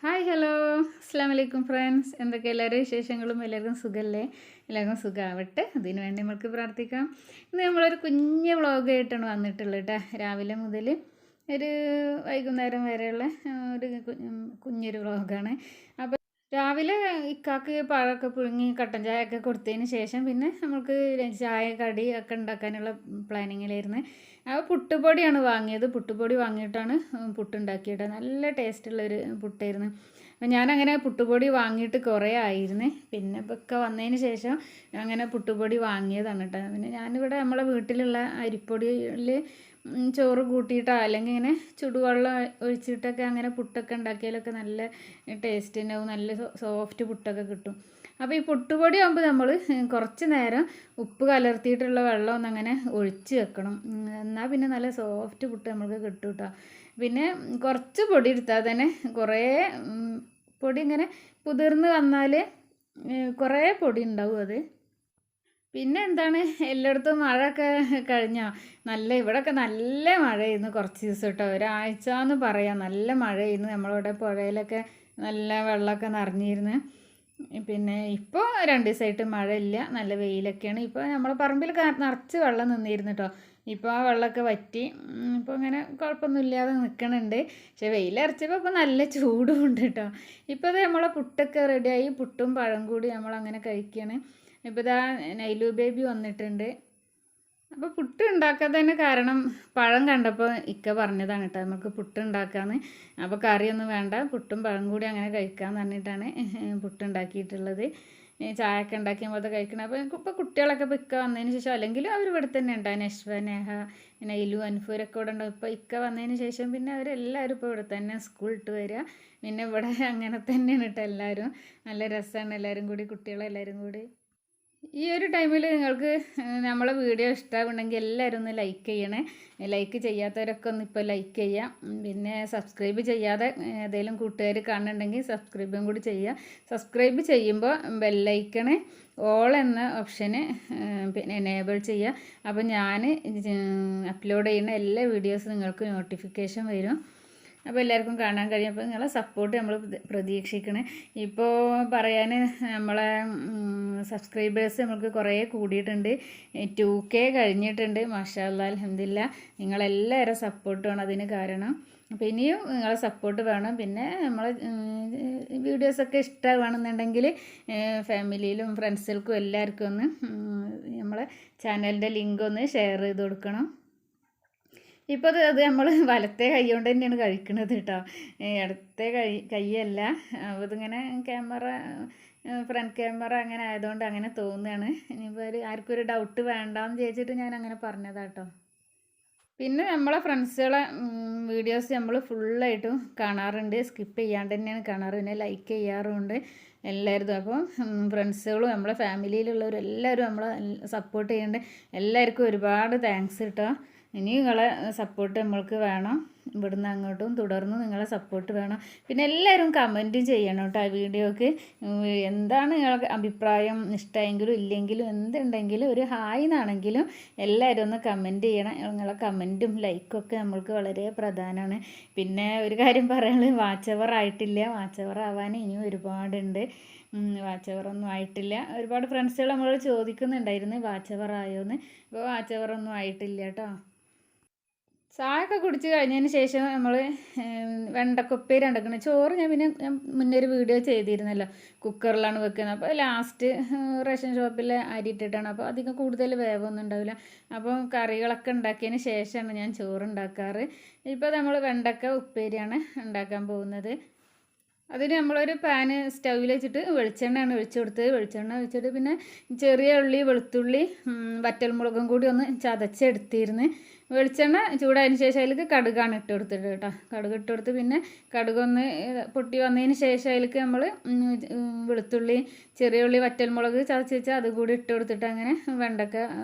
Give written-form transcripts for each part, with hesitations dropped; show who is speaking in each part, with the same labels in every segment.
Speaker 1: Hi hello അസ്സാം വലൈക്കും friends. എന്തൊക്കെ എല്ലാവരും വിശേഷങ്ങളും? എല്ലാവർക്കും സുഖമല്ലേ? എല്ലാവർക്കും സുഖമാവട്ടെ, അതിന് വേണ്ടി നമുക്ക് പ്രാർത്ഥിക്കാം. ഇന്ന് നമ്മളൊരു കുഞ്ഞ് വ്ളോഗായിട്ടാണ് വന്നിട്ടുള്ളത് കേട്ടോ. രാവിലെ മുതൽ ഒരു വൈകുന്നേരം വരെയുള്ള ഒരു കുഞ്ഞൊരു വ്ളോഗാണ്. അപ്പോൾ രാവിലെ ഇക്കാക്ക് പഴമൊക്കെ പുഴുങ്ങി കട്ടൻ ചായ ഒക്കെ കൊടുത്തതിന് ശേഷം പിന്നെ നമുക്ക് ചായ കടി ഒക്കെ ഉണ്ടാക്കാനുള്ള പ്ലാനിങ്ങിലായിരുന്നു. അപ്പോൾ പുട്ടുപൊടിയാണ് വാങ്ങിയത്. പുട്ടുപൊടി വാങ്ങിയിട്ടാണ് പുട്ടുണ്ടാക്കിയത്. നല്ല ടേസ്റ്റുള്ളൊരു പുട്ടായിരുന്നു. അപ്പം ഞാനങ്ങനെ പുട്ടുപൊടി വാങ്ങിയിട്ട് കുറേ ആയിരുന്നു. പിന്നെ ഇപ്പോൾ ഒക്കെ വന്നതിന് ശേഷം അങ്ങനെ പുട്ടുപൊടി വാങ്ങിയതാണ് കേട്ടോ. പിന്നെ ഞാനിവിടെ നമ്മളെ വീട്ടിലുള്ള അരിപ്പൊടിയിൽ ചോറ് കൂട്ടിയിട്ടോ അല്ലെങ്കിൽ ഇങ്ങനെ ചുടുവെള്ളം ഒഴിച്ചിട്ടൊക്കെ അങ്ങനെ പുട്ടൊക്കെ ഉണ്ടാക്കിയാലൊക്കെ നല്ല ടേസ്റ്റ് ഉണ്ടാവും. നല്ല സോഫ്റ്റ് പുട്ടൊക്കെ കിട്ടും. അപ്പോൾ ഈ പുട്ടുപൊടി ആകുമ്പോൾ നമ്മൾ കുറച്ച് നേരം ഉപ്പ് കലർത്തിയിട്ടുള്ള വെള്ളം ഒന്ന് അങ്ങനെ ഒഴിച്ച് വെക്കണം. എന്നാൽ പിന്നെ നല്ല സോഫ്റ്റ് പുട്ട് നമുക്ക് കിട്ടും കേട്ടോ. പിന്നെ കുറച്ച് പൊടി എടുത്താൽ തന്നെ കുറേ പൊടി ഇങ്ങനെ കുതിർന്ന് വന്നാൽ കുറേ പൊടി ഉണ്ടാവും അത്. പിന്നെ എന്താണ്, എല്ലായിടത്തും മഴയൊക്കെ കഴിഞ്ഞോ? ഇവിടെയൊക്കെ നല്ല മഴയായിരുന്നു കുറച്ച് ദിവസം കേട്ടോ. ഒരാഴ്ച എന്ന് പറയാം, നല്ല മഴയായിരുന്നു. നമ്മളിവിടെ പുഴയിലൊക്കെ നല്ല വെള്ളമൊക്കെ നിറഞ്ഞിരുന്നു. പിന്നെ ഇപ്പോൾ 2 ദിവസമായിട്ട് മഴയില്ല, നല്ല വെയിലൊക്കെയാണ്. ഇപ്പോൾ നമ്മളെ പറമ്പിൽ നിറച്ച് വെള്ളം നിന്നിരുന്നു കേട്ടോ. ഇപ്പോൾ ആ വെള്ളമൊക്കെ വറ്റി. ഇപ്പോൾ ഇങ്ങനെ കുഴപ്പമൊന്നുമില്ലാതെ നിൽക്കണുണ്ട്. പക്ഷേ വെയിലറച്ചപ്പോൾ ഇപ്പോൾ നല്ല ചൂടും ഉണ്ട് കേട്ടോ. ഇപ്പോൾ അത് നമ്മളെ പുട്ടൊക്കെ റെഡിയായി. പുട്ടും പഴം കൂടി നമ്മളങ്ങനെ കഴിക്കുകയാണ്. ഇപ്പോൾ ഇതാ നൈലു ബേബി വന്നിട്ടുണ്ട്. അപ്പോൾ പുട്ട് ഉണ്ടാക്കാൻ തന്നെ കാരണം പഴം കണ്ടപ്പോൾ ഇക്ക പറഞ്ഞതാണ് കേട്ടോ, നമുക്ക് പുട്ട് ഉണ്ടാക്കാമെന്ന്. അപ്പോൾ കറിയൊന്നും വേണ്ട, പുട്ടും പഴം കൂടി അങ്ങനെ കഴിക്കാമെന്ന് പറഞ്ഞിട്ടാണ് പുട്ടുണ്ടാക്കിയിട്ടുള്ളത്. ചായയൊക്കെ ഉണ്ടാക്കിയപ്പോഴത്തെ കഴിക്കണം. അപ്പോൾ ഇപ്പോൾ കുട്ടികളൊക്കെ ഇപ്പോൾ ഇക്ക വന്നതിന് ശേഷം, അല്ലെങ്കിലും അവർ ഇവിടെ തന്നെ ഉണ്ടാകും. നഷ്വ, നേഹ, നൈലു, അൻഫൂരൊക്കെ ഇവിടെ ഉണ്ടാവും. ഇപ്പോൾ ഇക്ക വന്നതിന് ശേഷം പിന്നെ അവരെല്ലാവരും ഇപ്പോൾ ഇവിടെ തന്നെ സ്കൂൾ ഇട്ട് വരിക. പിന്നെ ഇവിടെ അങ്ങനെ തന്നെയാണ് കേട്ടോ എല്ലാവരും. നല്ല രസമാണ് എല്ലാവരും കൂടി, കുട്ടികളെല്ലാവരും കൂടി. ഈ ഒരു ടൈമിൽ നിങ്ങൾക്ക് നമ്മളെ വീഡിയോ ഇഷ്ടമാകുന്നുണ്ടെങ്കിൽ എല്ലാവരും ഒന്ന് ലൈക്ക് ചെയ്യണേ. ലൈക്ക് ചെയ്യാത്തവരൊക്കെ ഒന്ന് ഇപ്പോൾ ലൈക്ക് ചെയ്യാം. പിന്നെ സബ്സ്ക്രൈബ് ചെയ്യാതെ ഏതെങ്കിലും കൂട്ടുകാർ കാണുന്നുണ്ടെങ്കിൽ സബ്സ്ക്രൈബും കൂടി ചെയ്യുക. സബ്സ്ക്രൈബ് ചെയ്യുമ്പോൾ ബെല്ലൈക്കണ് ഓൾ എന്ന ഓപ്ഷന് പിന്നെ എനേബിൾ ചെയ്യുക. അപ്പോൾ ഞാൻ അപ്ലോഡ് ചെയ്യുന്ന എല്ലാ വീഡിയോസും നിങ്ങൾക്ക് നോട്ടിഫിക്കേഷൻ വരും. അപ്പോൾ എല്ലാവർക്കും കാണാൻ കഴിയും. അപ്പോൾ നിങ്ങളെ സപ്പോർട്ട് നമ്മൾ പ്രതീക്ഷിക്കണേ. ഇപ്പോൾ പറയാൻ നമ്മളെ സബ്സ്ക്രൈബേഴ്സ് നമുക്ക് കുറേ കൂടിയിട്ടുണ്ട്. 2K കഴിഞ്ഞിട്ടുണ്ട്. മാഷാ അല്ലാഹ്, അൽഹംദുലില്ലാഹ്. നിങ്ങളെല്ലാവരും സപ്പോർട്ടാണ് അതിന് കാരണം. അപ്പോൾ ഇനിയും നിങ്ങളെ സപ്പോർട്ട് വേണം. പിന്നെ നമ്മളെ വീഡിയോസൊക്കെ ഇഷ്ടമാണെന്നുണ്ടെങ്കിൽ ഫാമിലിയിലും ഫ്രണ്ട്സുകൾക്കും എല്ലാവർക്കും ഒന്ന് നമ്മളെ ചാനലിൻ്റെ ലിങ്ക് ഒന്ന് ഷെയർ ചെയ്ത് കൊടുക്കണം. ഇപ്പോൾ അത് നമ്മൾ വലത്തെ കൈ കൊണ്ട് തന്നെയാണ് കഴിക്കുന്നത് കേട്ടോ, ഇടത്തെ കൈയല്ല. അപ്പോൾ ഇതിങ്ങനെ ക്യാമറ, ഫ്രണ്ട് ക്യാമറ അങ്ങനെ ആയതുകൊണ്ട് അങ്ങനെ തോന്നുകയാണ്. ഇനിയിപ്പോൾ ആർക്കും ഒരു ഡൗട്ട് വേണ്ടാന്ന് വിചാരിച്ചിട്ട് ഞാൻ അങ്ങനെ പറഞ്ഞതാട്ടോ. പിന്നെ നമ്മളെ ഫ്രണ്ട്സുകളെ വീഡിയോസ് നമ്മൾ ഫുള്ളായിട്ടും കാണാറുണ്ട്, സ്കിപ്പ് ചെയ്യാണ്ട് തന്നെയാണ് കാണാറ്. പിന്നെ ലൈക്ക് ചെയ്യാറുമുണ്ട് എല്ലാവരും. അപ്പം ഫ്രണ്ട്സുകളും നമ്മളെ ഫാമിലിയിലുള്ളവരെല്ലാവരും നമ്മളെ സപ്പോർട്ട് ചെയ്യുന്നുണ്ട്. എല്ലാവർക്കും ഒരുപാട് താങ്ക്സ് കേട്ടോ. ഇനി നിങ്ങളെ സപ്പോർട്ട് നമ്മൾക്ക് വേണം. ഇവിടുന്ന് അങ്ങോട്ടും തുടർന്ന് നിങ്ങളെ സപ്പോർട്ട് വേണം. പിന്നെ എല്ലാവരും കമൻറ്റും ചെയ്യണം കേട്ടോ. ആ വീഡിയോക്ക് എന്താണ് നിങ്ങൾക്ക് അഭിപ്രായം, ഇഷ്ടമെങ്കിലും ഇല്ലെങ്കിലും എന്തുണ്ടെങ്കിലും ഒരു ഹായ് എന്നാണെങ്കിലും എല്ലാവരും ഒന്ന് കമൻറ്റ് ചെയ്യണം. നിങ്ങളെ കമൻറ്റും ലൈക്കും ഒക്കെ നമ്മൾക്ക് വളരെ പ്രധാനമാണ്. പിന്നെ ഒരു കാര്യം പറയാനുള്ളത്, വാച്ച് അവർ ആയിട്ടില്ല. വാച്ച് അവർ ആവാൻ ഇനിയും ഒരുപാടുണ്ട്. വാച്ച് അവറൊന്നും ആയിട്ടില്ല. ഒരുപാട് ഫ്രണ്ട്സുകൾ നമ്മളോട് ചോദിക്കുന്നുണ്ടായിരുന്നു വാച്ച് അവർ ആയോന്ന്. അപ്പോൾ വാച്ച് അവറൊന്നും ആയിട്ടില്ല കേട്ടോ. ചായയൊക്കെ കുടിച്ച് കഴിഞ്ഞതിന് ശേഷം നമ്മൾ വെണ്ടക്കൊപ്പേരി ഉണ്ടാക്കണം. ചോറ് ഞാൻ മുന്നേ ഒരു വീഡിയോ ചെയ്തിരുന്നല്ലോ, കുക്കറിലാണ് വെക്കുന്നത്. അപ്പോൾ ലാസ്റ്റ് റേഷൻ ഷോപ്പിലെ അരി ഇട്ടിട്ടാണ്. അപ്പോൾ അധികം കൂടുതൽ വേവൊന്നും ഉണ്ടാവില്ല. അപ്പോൾ കറികളൊക്കെ ഉണ്ടാക്കിയതിന് ശേഷമാണ് ഞാൻ ചോറ് ഉണ്ടാക്കാറ്. ഇപ്പോൾ നമ്മൾ വെണ്ടക്ക ഉപ്പേരിയാണ് ഉണ്ടാക്കാൻ പോകുന്നത്. അതിന് നമ്മളൊരു പാന് സ്റ്റൗവിൽ വെച്ചിട്ട് വെളിച്ചെണ്ണയാണ് ഒഴിച്ചു കൊടുത്തത്. വെളിച്ചെണ്ണ ഒഴിച്ചിട്ട് പിന്നെ ചെറിയ ഉള്ളി, വെളുത്തുള്ളി, വറ്റൽമുളകും കൂടി ഒന്ന് ചതച്ചെടുത്തിരുന്ന്. വെളിച്ചെണ്ണ ചൂടായതിന് ശേഷം അതിലേക്ക് കടുകാണ് ഇട്ട് കൊടുത്തിട്ട് കേട്ടോ. കടുക് ഇട്ട് കൊടുത്ത് പിന്നെ കടുകൊന്ന് പൊട്ടി വന്നതിന് ശേഷം അതിലേക്ക് നമ്മൾ വെളുത്തുള്ളി, ചെറിയ ഉള്ളി, വറ്റൽമുളക് ചതച്ച് വെച്ചാൽ അത് കൂടി ഇട്ട് കൊടുത്തിട്ട് അങ്ങനെ വെണ്ടക്ക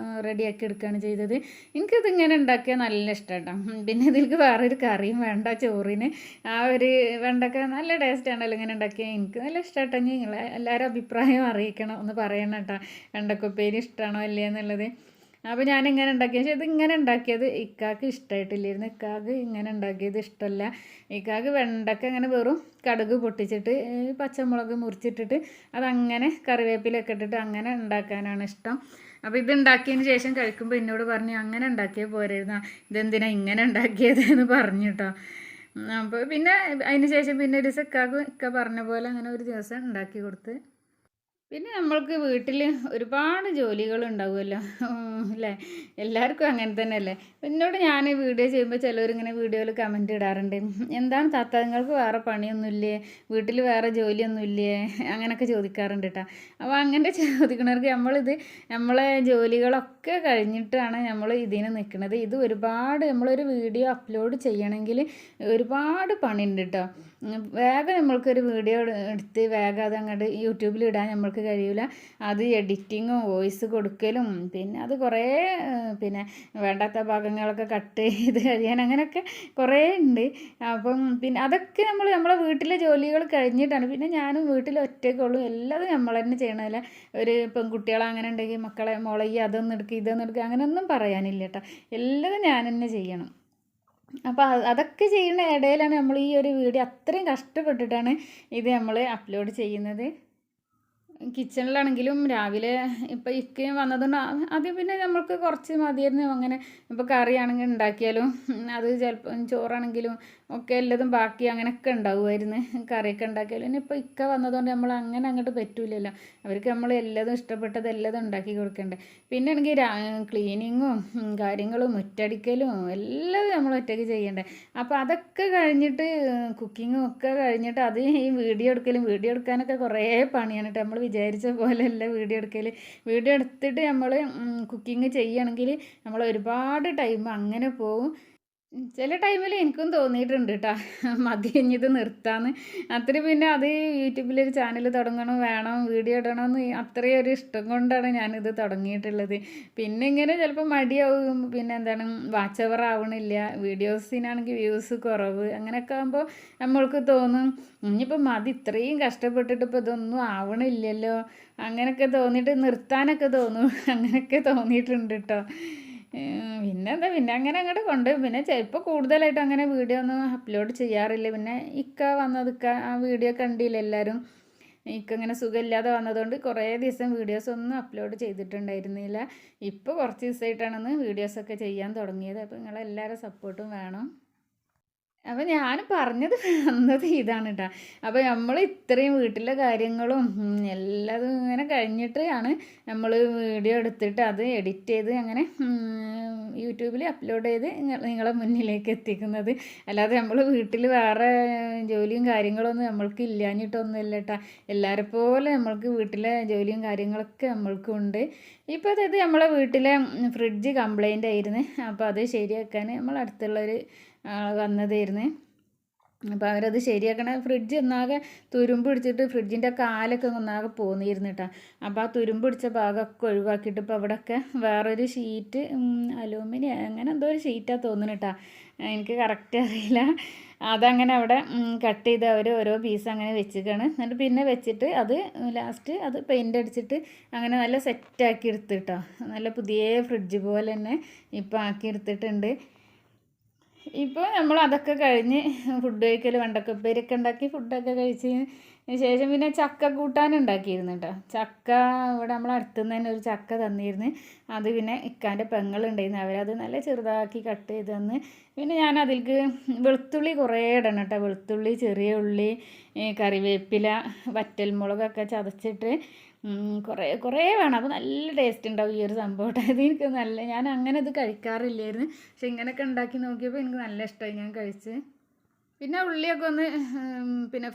Speaker 1: റെഡിയാക്കി എടുക്കുകയാണ് ചെയ്തത്. എനിക്കിതിങ്ങനെ ഉണ്ടാക്കിയാൽ നല്ല ഇഷ്ടം കേട്ടോ. പിന്നെ ഇതിലേക്ക് വേറൊരു കറിയും വേണ്ട ചോറിന്. ആ ഒരു വെണ്ടക്ക നല്ല ടേസ്റ്റാണല്ലോ ഇങ്ങനെ ഉണ്ടാക്കിയാൽ. എനിക്ക് നല്ല ഇഷ്ടമായിട്ടോ. നിങ്ങൾ എല്ലാവരും അഭിപ്രായം അറിയിക്കണം, ഒന്ന് പറയണം കേട്ടോ. വെണ്ടക്കൊപ്പേരി ഇഷ്ടമാണോ അല്ലേ എന്നുള്ളത്. അപ്പോൾ ഞാനിങ്ങനെ ഉണ്ടാക്കി. പക്ഷേ ഇതിങ്ങനെ ഉണ്ടാക്കിയത് ഇക്കാക്ക് ഇഷ്ടമായിട്ടില്ലായിരുന്നു. ഇക്കാക്ക് ഇങ്ങനെ ഉണ്ടാക്കിയത് ഇഷ്ടമല്ല. ഇക്കാക്ക് വെണ്ടക്ക ഇങ്ങനെ വെറും കടുക് പൊട്ടിച്ചിട്ട് പച്ചമുളക് മുറിച്ചിട്ടിട്ട് അതങ്ങനെ കറിവേപ്പിലൊക്കെ ഇട്ടിട്ട് അങ്ങനെ ഉണ്ടാക്കാനാണ് ഇഷ്ടം. അപ്പോൾ ഇത് ഉണ്ടാക്കിയതിന് ശേഷം കഴിക്കുമ്പോൾ എന്നോട് പറഞ്ഞു അങ്ങനെ ഉണ്ടാക്കിയാൽ പോരായിരുന്നു, ഇതെന്തിനാ ഇങ്ങനെ ഉണ്ടാക്കിയത് എന്ന് പറഞ്ഞു കേട്ടോ. അപ്പോൾ പിന്നെ അതിന് ശേഷം പിന്നെ ഒരു ദിവസം ഇക്ക പറഞ്ഞ പോലെ അങ്ങനെ ഒരു ദിവസം ഉണ്ടാക്കി കൊടുത്ത്. പിന്നെ നമ്മൾക്ക് വീട്ടിൽ ഒരുപാട് ജോലികളുണ്ടാവുമല്ലോ അല്ലേ? എല്ലാവർക്കും അങ്ങനെ തന്നെയല്ലേ? എന്നോട് ഞാൻ വീഡിയോ ചെയ്യുമ്പോൾ ചിലവരിങ്ങനെ വീഡിയോയിൽ കമൻറ്റ് ഇടാറുണ്ട്, എന്താണ് താത്ത നിങ്ങൾക്ക് വേറെ പണിയൊന്നുമില്ലേ, വീട്ടിൽ വേറെ ജോലിയൊന്നുമില്ലേ, അങ്ങനെയൊക്കെ ചോദിക്കാറുണ്ട് കേട്ടോ. അപ്പോൾ അങ്ങനെ ചോദിക്കണവർക്ക് നമ്മളെ ജോലികളൊക്കെ കഴിഞ്ഞിട്ടാണ് നമ്മൾ ഇതിന് നിൽക്കുന്നത്. ഇത് ഒരുപാട് നമ്മളൊരു വീഡിയോ അപ്ലോഡ് ചെയ്യണമെങ്കിൽ ഒരുപാട് പണിയുണ്ട് കേട്ടോ. വേഗം നമ്മൾക്കൊരു വീഡിയോ എടുത്ത് വേഗം അത് അങ്ങോട്ട് യൂട്യൂബിൽ ഇടാൻ നമ്മൾക്ക് കഴിയില്ല. അത് എഡിറ്റിങ്ങും വോയിസ് കൊടുക്കലും പിന്നെ അത് കുറേ പിന്നെ വേണ്ടാത്ത ഭാഗങ്ങളൊക്കെ കട്ട് ചെയ്ത് കഴിയാൻ അങ്ങനെയൊക്കെ കുറേ ഉണ്ട്. അപ്പം പിന്നെ അതൊക്കെ നമ്മളെ വീട്ടിലെ ജോലികൾ കഴിഞ്ഞിട്ടാണ്. പിന്നെ ഞാനും വീട്ടിൽ ഒറ്റയ്ക്കുള്ളൂ, എല്ലാതും നമ്മൾ തന്നെ ചെയ്യണമല്ല. ഒരു പെൺകുട്ടികളങ്ങനെ ഉണ്ടെങ്കിൽ മക്കളെ മോളെ അതൊന്നും എടുക്കുക ഇതൊന്നും എടുക്കുക അങ്ങനെയൊന്നും പറയാനില്ല കേട്ടോ, എല്ലാതും ഞാൻ തന്നെ ചെയ്യണം. അപ്പോൾ അതൊക്കെ ചെയ്യുന്ന ഇടയിലാണ് നമ്മൾ ഈ ഒരു വീഡിയോ അത്രയും കഷ്ടപ്പെട്ടിട്ടാണ് ഇത് നമ്മൾ അപ്ലോഡ് ചെയ്യുന്നത്. കിച്ചണിലാണെങ്കിലും രാവിലെ ഇപ്പോൾ ഇക്കയും വന്നതുകൊണ്ട് ആദ്യം പിന്നെ നമ്മൾക്ക് കുറച്ച് മതിയായിരുന്നു. അങ്ങനെ ഇപ്പോൾ കറിയാണെങ്കിൽ ഉണ്ടാക്കിയാലും അത് ചിലപ്പോൾ ചോറാണെങ്കിലും ഒക്കെ എല്ലാതും ബാക്കി അങ്ങനെയൊക്കെ ഉണ്ടാവുമായിരുന്നു. കറിയൊക്കെ ഉണ്ടാക്കിയാലും ഇനിയിപ്പോൾ ഇക്ക വന്നതുകൊണ്ട് നമ്മൾ അങ്ങനെ അങ്ങോട്ട് പറ്റൂലല്ലോ, അവർക്ക് നമ്മൾ എല്ലാതും ഇഷ്ടപ്പെട്ടത് എല്ലാതും ഉണ്ടാക്കി കൊടുക്കണ്ടേ. പിന്നെ ആണെങ്കിൽ ക്ലീനിങ്ങും കാര്യങ്ങളും മുറ്റടിക്കലും എല്ലാം നമ്മൾ ഒറ്റയ്ക്ക് ചെയ്യണ്ടേ. അപ്പോൾ അതൊക്കെ കഴിഞ്ഞിട്ട് കുക്കിങ്ങും ഒക്കെ കഴിഞ്ഞിട്ട് അത് ഈ വീഡിയോ എടുക്കാനൊക്കെ കുറേ പണിയാണ് കേട്ടോ. നമ്മൾ വിചാരിച്ച പോലെയല്ല വീഡിയോ എടുത്തിട്ട് നമ്മൾ കുക്കിംഗ് ചെയ്യുകയാണെങ്കിൽ നമ്മൾ ഒരുപാട് ടൈം അങ്ങനെ പോവും. ചില ടൈമിൽ എനിക്കും തോന്നിയിട്ടുണ്ട് കേട്ടോ, മതി കഴിഞ്ഞത് നിർത്താമെന്ന്. അത്രയും പിന്നെ അത് യൂട്യൂബിലൊരു ചാനൽ തുടങ്ങണം, വേണം വീഡിയോ ഇടണമെന്ന് അത്രയും ഒരു ഇഷ്ടം കൊണ്ടാണ് ഞാനിത് തുടങ്ങിയിട്ടുള്ളത്. പിന്നെ ഇങ്ങനെ ചിലപ്പോൾ മടിയാവും, പിന്നെ എന്താണ് വാച്ച് അവർ ആവണില്ല, വീഡിയോസിനാണെങ്കിൽ വ്യൂസ് കുറവ്, അങ്ങനെയൊക്കെ ആകുമ്പോൾ നമ്മൾക്ക് തോന്നും ഇനിയിപ്പോൾ മതി ഇത്രയും കഷ്ടപ്പെട്ടിട്ട് ഇപ്പോൾ ഇതൊന്നും ആവണില്ലല്ലോ, അങ്ങനെയൊക്കെ തോന്നിയിട്ട് നിർത്താനൊക്കെ തോന്നും. അങ്ങനെയൊക്കെ തോന്നിയിട്ടുണ്ട് കേട്ടോ. പിന്നെ അങ്ങനെ അങ്ങോട്ട് കൊണ്ട് പിന്നെ ചിലപ്പോൾ കൂടുതലായിട്ട് അങ്ങനെ വീഡിയോ ഒന്നും അപ്ലോഡ് ചെയ്യാറില്ല. പിന്നെ ഇക്ക ആ വീഡിയോ കണ്ടില്ല എല്ലാവരും. ഇങ്ങനെ സുഖമില്ലാതെ വന്നതുകൊണ്ട് കുറേ ദിവസം വീഡിയോസ് ഒന്നും അപ്ലോഡ് ചെയ്തിട്ടുണ്ടായിരുന്നില്ല. ഇപ്പോൾ കുറച്ച് ദിവസമായിട്ടാണ് വീഡിയോസൊക്കെ ചെയ്യാൻ തുടങ്ങിയത്. അപ്പോൾ നിങ്ങളെല്ലാവരും സപ്പോർട്ടും വേണം. അപ്പോൾ ഞാൻ പറഞ്ഞത് വന്നത് ഇതാണ് കേട്ടോ. അപ്പോൾ നമ്മൾ ഇത്രയും വീട്ടിലെ കാര്യങ്ങളും എല്ലാതും ഇങ്ങനെ കഴിഞ്ഞിട്ട് ആണ് നമ്മൾ വീഡിയോ എടുത്തിട്ട് അത് എഡിറ്റ് ചെയ്ത് അങ്ങനെ യൂട്യൂബിൽ അപ്ലോഡ് ചെയ്ത് നിങ്ങളെ മുന്നിലേക്ക് എത്തിക്കുന്നത്. അല്ലാതെ നമ്മൾ വീട്ടിൽ വേറെ ജോലിയും കാര്യങ്ങളൊന്നും നമ്മൾക്ക് ഇല്ലാഞ്ഞിട്ടൊന്നുമില്ല കേട്ടോ. എല്ലാവരെ പോലെ നമ്മൾക്ക് വീട്ടിലെ ജോലിയും കാര്യങ്ങളൊക്കെ നമ്മൾക്കും ഉണ്ട്. ഇപ്പോൾ അതായത് നമ്മളെ വീട്ടിലെ ഫ്രിഡ്ജ് കംപ്ലൈൻ്റ് ആയിരുന്നു. അപ്പോൾ അത് ശരിയാക്കാൻ നമ്മൾ അടുത്തുള്ളൊരു വന്നതായിരുന്നു. അപ്പോൾ അവരത് ശരിയാക്കണ ഫ്രിഡ്ജ് ഒന്നാകെ തുരുമ്പ് പിടിച്ചിട്ട് ഫ്രിഡ്ജിൻ്റെ കാലൊക്കെ ഒന്നാകെ പോന്നിരുന്നു കേട്ടോ. അപ്പോൾ ആ തുരുമ്പ് പിടിച്ച ഭാഗമൊക്കെ ഒഴിവാക്കിയിട്ട് ഇപ്പോൾ അവിടെയൊക്കെ വേറൊരു ഷീറ്റ് അലൂമിനിയം അങ്ങനെ എന്തോ ഒരു ഷീറ്റാണ് തോന്നുന്നു കേട്ടോ, എനിക്ക് കറക്റ്റ് അറിയില്ല. അതങ്ങനെ അവിടെ കട്ട് ചെയ്ത് അവർ ഓരോ പീസ് അങ്ങനെ വെച്ചിട്ടാണ്. എന്നിട്ട് പിന്നെ വെച്ചിട്ട് അത് ലാസ്റ്റ് അത് പെയിൻ്റ് അടിച്ചിട്ട് അങ്ങനെ നല്ല സെറ്റാക്കി എടുത്തിട്ടോ. നല്ല പുതിയ ഫ്രിഡ്ജ് പോലെ തന്നെ ഇപ്പോൾ ആക്കി എടുത്തിട്ടുണ്ട്. ഇപ്പോൾ നമ്മൾ അതൊക്കെ കഴിഞ്ഞ് ഫുഡ് കഴിക്കൽ വെണ്ടക്കപ്പേരൊക്കെ ഉണ്ടാക്കി ഫുഡൊക്കെ കഴിച്ചതിന് ശേഷം പിന്നെ ചക്ക കൂട്ടാൻ ഉണ്ടാക്കിയിരുന്നു കേട്ടോ. ചക്ക ഇവിടെ നമ്മൾ അടുത്തുനിന്ന് തന്നെ ഒരു ചക്ക തന്നിരുന്നു. അത് പിന്നെ ഇക്കാൻ്റെ പെങ്ങളുണ്ടായിരുന്നു, അവരത് നല്ല ചെറുതാക്കി കട്ട് ചെയ്ത് തന്ന്. പിന്നെ ഞാൻ അതിലേക്ക് വെളുത്തുള്ളി കുറേ ഇടണം കേട്ടോ. വെളുത്തുള്ളി, ചെറിയ ഉള്ളി, കറിവേപ്പില, വറ്റൽമുളകൊക്കെ ചതച്ചിട്ട് കുറേ വേണം. അപ്പോൾ നല്ല ടേസ്റ്റ് ഉണ്ടാവും ഈ ഒരു സംഭവം കേട്ടോ. ഇത് എനിക്ക് ഞാൻ അങ്ങനെ ഇത് കഴിക്കാറില്ലായിരുന്നു, പക്ഷെ ഇങ്ങനെയൊക്കെ ഉണ്ടാക്കി നോക്കിയപ്പോൾ എനിക്ക് നല്ല ഇഷ്ടമായി, ഞാൻ കഴിച്ച്. പിന്നെ ഉള്ളിയൊക്കെ ഒന്ന് പിന്നെ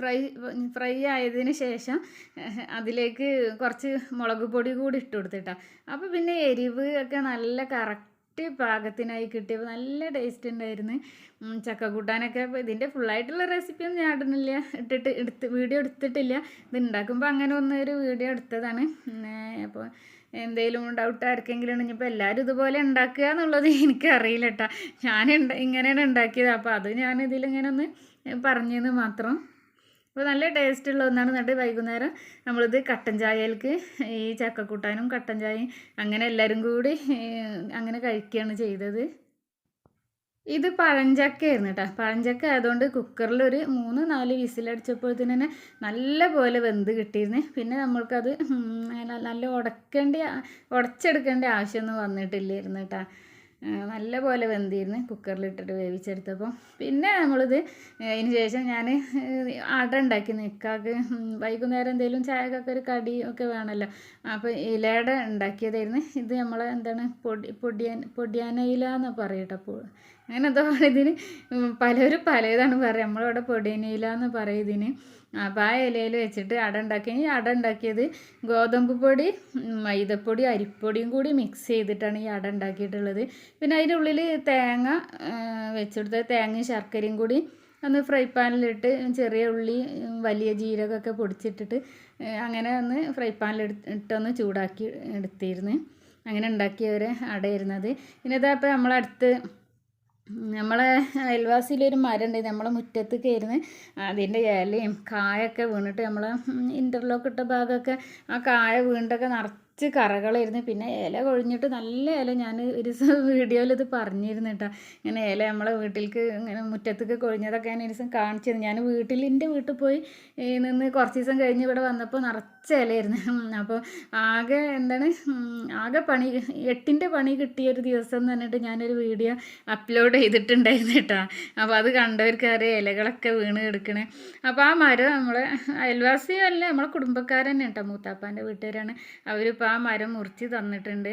Speaker 1: ഫ്രൈ ആയതിന് ശേഷം അതിലേക്ക് കുറച്ച് മുളക് പൊടി കൂടി ഇട്ട് കൊടുത്തിട്ടാ. അപ്പോൾ പിന്നെ എരിവ് ഒക്കെ നല്ല കറക്റ്റ് പാകത്തിനായി കിട്ടിയപ്പോൾ നല്ല ടേസ്റ്റ് ഉണ്ടായിരുന്നു ചക്ക കൂട്ടാനൊക്കെ. അപ്പോൾ ഇതിൻ്റെ ഫുള്ളായിട്ടുള്ള റെസിപ്പിയൊന്നും ഞാൻ ഇടുന്നില്ല, വീഡിയോ എടുത്തിട്ടില്ല. ഇത് ഉണ്ടാക്കുമ്പോൾ അങ്ങനെ ഒരു വീഡിയോ എടുത്തതാണ്. അപ്പോൾ എന്തെങ്കിലും ഡൗട്ട് ആർക്കെങ്കിലും ഉണ്ടെങ്കിൽ ഇപ്പോൾ എല്ലാവരും ഇതുപോലെ ഉണ്ടാക്കുക എന്നുള്ളത് എനിക്കറിയില്ല കേട്ടോ. ഇങ്ങനെയാണ് ഉണ്ടാക്കിയത്. അപ്പോൾ അത് ഞാൻ ഇതിലിങ്ങനെ ഒന്ന് പറഞ്ഞെന്ന് മാത്രം. അപ്പോൾ നല്ല ടേസ്റ്റുള്ള ഒന്നാണ്. എന്നിട്ട് വൈകുന്നേരം നമ്മളിത് കട്ടൻ ചായയിലേക്ക് ഈ ചക്കക്കൂട്ടാനും കട്ടൻ ചായയും അങ്ങനെ എല്ലാവരും കൂടി അങ്ങനെ കഴിക്കുകയാണ് ചെയ്തത്. ഇത് പഴഞ്ചക്കയായിരുന്നു കേട്ടോ. പഴഞ്ചക്ക ആയതുകൊണ്ട് കുക്കറിൽ ഒരു 3-4 വിസിലടിച്ചപ്പോഴത്തേന് തന്നെ നല്ല പോലെ വെന്ത് കിട്ടിയിരുന്നു. പിന്നെ നമ്മൾക്കത് നല്ല ഉടച്ചെടുക്കേണ്ട ആവശ്യമൊന്നും വന്നിട്ടില്ലായിരുന്നു കേട്ടോ. നല്ല പോലെ വെന്തിരുന്നു കുക്കറിലിട്ടിട്ട് വേവിച്ചെടുത്തപ്പോൾ. പിന്നെ നമ്മളിത് അതിന് ശേഷം ഞാൻ അട ഉണ്ടാക്കി നിൽക്കാക്ക് വൈകുന്നേരം എന്തെങ്കിലും ചായക്കൊക്കെ ഒരു കടി ഒക്കെ വേണമല്ലോ. അപ്പോൾ ഇലയട ഉണ്ടാക്കിയതായിരുന്നു. ഇത് നമ്മളെ എന്താണ് പൊടിയാനയില എന്ന് പറയട്ടോ. അങ്ങനെ എന്തോ ഇതിന് പലരും പലതാണ് പറയുക. നമ്മളിവിടെ പൊടിയനയില എന്ന് പറയും ഇതിന്. അപ്പോൾ ആ ഇലയിൽ വെച്ചിട്ട് അട ഉണ്ടാക്കി. ഈ അട ഉണ്ടാക്കിയത് ഗോതമ്പ് പൊടി, മൈദപ്പൊടി, അരിപ്പൊടിയും കൂടി മിക്സ് ചെയ്തിട്ടാണ് ഈ അട ഉണ്ടാക്കിയിട്ടുള്ളത്. പിന്നെ അതിൻ്റെ ഉള്ളിൽ തേങ്ങ വെച്ചെടുത്ത് തേങ്ങയും ശർക്കരയും കൂടി ഒന്ന് ഫ്രൈ പാനിലിട്ട് ചെറിയ ഉള്ളി വലിയ ജീരകമൊക്കെ പൊടിച്ചിട്ടിട്ട് അങ്ങനെ ഒന്ന് ഫ്രൈ പാനിലിട്ടൊന്ന് ചൂടാക്കി എടുത്തിരുന്നു. അങ്ങനെ ഉണ്ടാക്കിയ ഒരു അടയിരുന്നത്. പിന്നെ ഇതപ്പോൾ നമ്മളെ അയൽവാസിയിലൊരു മരം ഉണ്ടായിരുന്നു. നമ്മളെ മുറ്റത്ത് കയറുന്ന അതിൻ്റെ ഇലയും കായൊക്കെ വീണിട്ട് നമ്മളെ ഇൻ്റർലോക്ക് ഇട്ട ഭാഗമൊക്കെ ആ കായ വീണിട്ടൊക്കെ കറകളായിരുന്നു. പിന്നെ ഇല കൊഴിഞ്ഞിട്ട് നല്ല ഇല ഞാൻ ഒരു വീഡിയോയിൽ ഇത് പറഞ്ഞിരുന്നു കേട്ടോ. ഇങ്ങനെ ഇല നമ്മളെ വീട്ടിലേക്ക് ഇങ്ങനെ മുറ്റത്തേക്ക് കൊഴിഞ്ഞതൊക്കെ ഞാൻ ഒരു ദിവസം കാണിച്ചിരുന്നു. ഞാൻ എൻ്റെ വീട്ടിൽ പോയി നിന്ന് കുറച്ച് ദിവസം കഴിഞ്ഞ് ഇവിടെ വന്നപ്പോൾ നിറച്ച ഇലയായിരുന്നു. അപ്പോൾ ആകെ 8ൻ്റെ പണി കിട്ടിയൊരു ദിവസം എന്ന് പറഞ്ഞിട്ട് ഞാനൊരു വീഡിയോ അപ്ലോഡ് ചെയ്തിട്ടുണ്ടായിരുന്നു കേട്ടോ. അപ്പോൾ അത് കണ്ടവർക്ക് അറിയാം ഇലകളൊക്കെ വീണ് കിടക്കണേ. അപ്പോൾ ആ മരം നമ്മളെ അയൽവാസിയല്ല, നമ്മളെ കുടുംബക്കാർ തന്നെ കേട്ടോ. മൂത്താപ്പാൻ്റെ വീട്ടുകാരാണ്. അവരിപ്പോൾ ആ മരം മുറിച്ച് തന്നിട്ടുണ്ട്.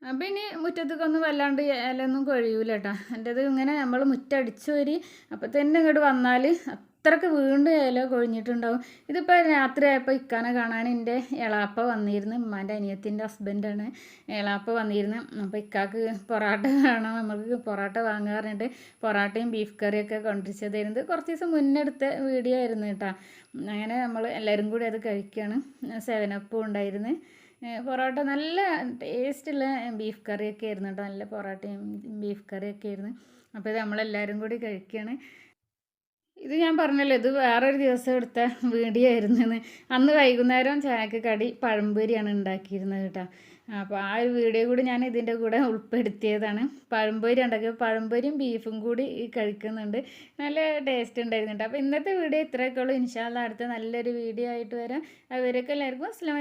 Speaker 1: അപ്പം ഇനി മുറ്റത്തേക്കൊന്നും വല്ലാണ്ട് ഇലയൊന്നും കൊഴിയൂല കേട്ടോ. എൻ്റെത് ഇങ്ങനെ നമ്മൾ മുറ്റടിച്ചു വരി അപ്പം തന്നെ ഇങ്ങോട്ട് വന്നാൽ അത്രയ്ക്ക് വീണ്ടും ഇല കൊഴിഞ്ഞിട്ടുണ്ടാവും. ഇതിപ്പോൾ രാത്രി ആയപ്പോൾ ഇക്കാനെ കാണാൻ എൻ്റെ എളാപ്പ വന്നിരുന്നു. ഉമ്മാൻ്റെ അനിയത്തിൻ്റെ ഹസ്ബൻഡാണ്. എളാപ്പ വന്നിരുന്നു. അപ്പോൾ ഇക്കാക്ക് പൊറാട്ട വേണം, നമുക്ക് പൊറാട്ട വാങ്ങുക പറഞ്ഞിട്ട് പൊറാട്ടയും ബീഫ് കറിയൊക്കെ കൊണ്ടുവച്ചതായിരുന്നു. കുറച്ച് ദിവസം മുന്നെടുത്ത വീഡിയോ ആയിരുന്നു കേട്ടോ. അങ്ങനെ നമ്മൾ എല്ലാവരും കൂടി അത് കഴിക്കുകയാണ്. 7up ഉണ്ടായിരുന്നു. പൊറോട്ട നല്ല ടേസ്റ്റുള്ള ബീഫ് കറിയൊക്കെ ആയിരുന്നു കേട്ടോ. നല്ല പൊറോട്ടയും ബീഫ് കറിയൊക്കെ ആയിരുന്നു. അപ്പോൾ ഇത് നമ്മളെല്ലാവരും കൂടി കഴിക്കുകയാണ്. ഇത് ഞാൻ പറഞ്ഞല്ലോ, ഇത് വേറൊരു ദിവസം എടുത്ത വീഡിയോ ആയിരുന്നെന്ന്. അന്ന് വൈകുന്നേരം ചായക്ക് കടി പഴംപൊരിയാണ് ഉണ്ടാക്കിയിരുന്നത് കേട്ടോ. അപ്പോൾ ആ ഒരു വീഡിയോ കൂടി ഞാൻ ഇതിൻ്റെ കൂടെ ഉൾപ്പെടുത്തിയതാണ്. പഴംപൊരി ഉണ്ടാക്കിയത്, പഴംപൊരിയും ബീഫും കൂടി കഴിക്കുന്നുണ്ട്. നല്ല ടേസ്റ്റ് ഉണ്ടായിരുന്നു കേട്ടോ. അപ്പോൾ ഇന്നത്തെ വീഡിയോ ഇത്രയൊക്കെ ഉള്ളൂ. ഇൻഷാ അല്ലാഹ് അടുത്ത നല്ലൊരു വീഡിയോ ആയിട്ട് വരാം. അവരൊക്കെ എല്ലാവർക്കും അസ്സലാമു അലൈക്കും.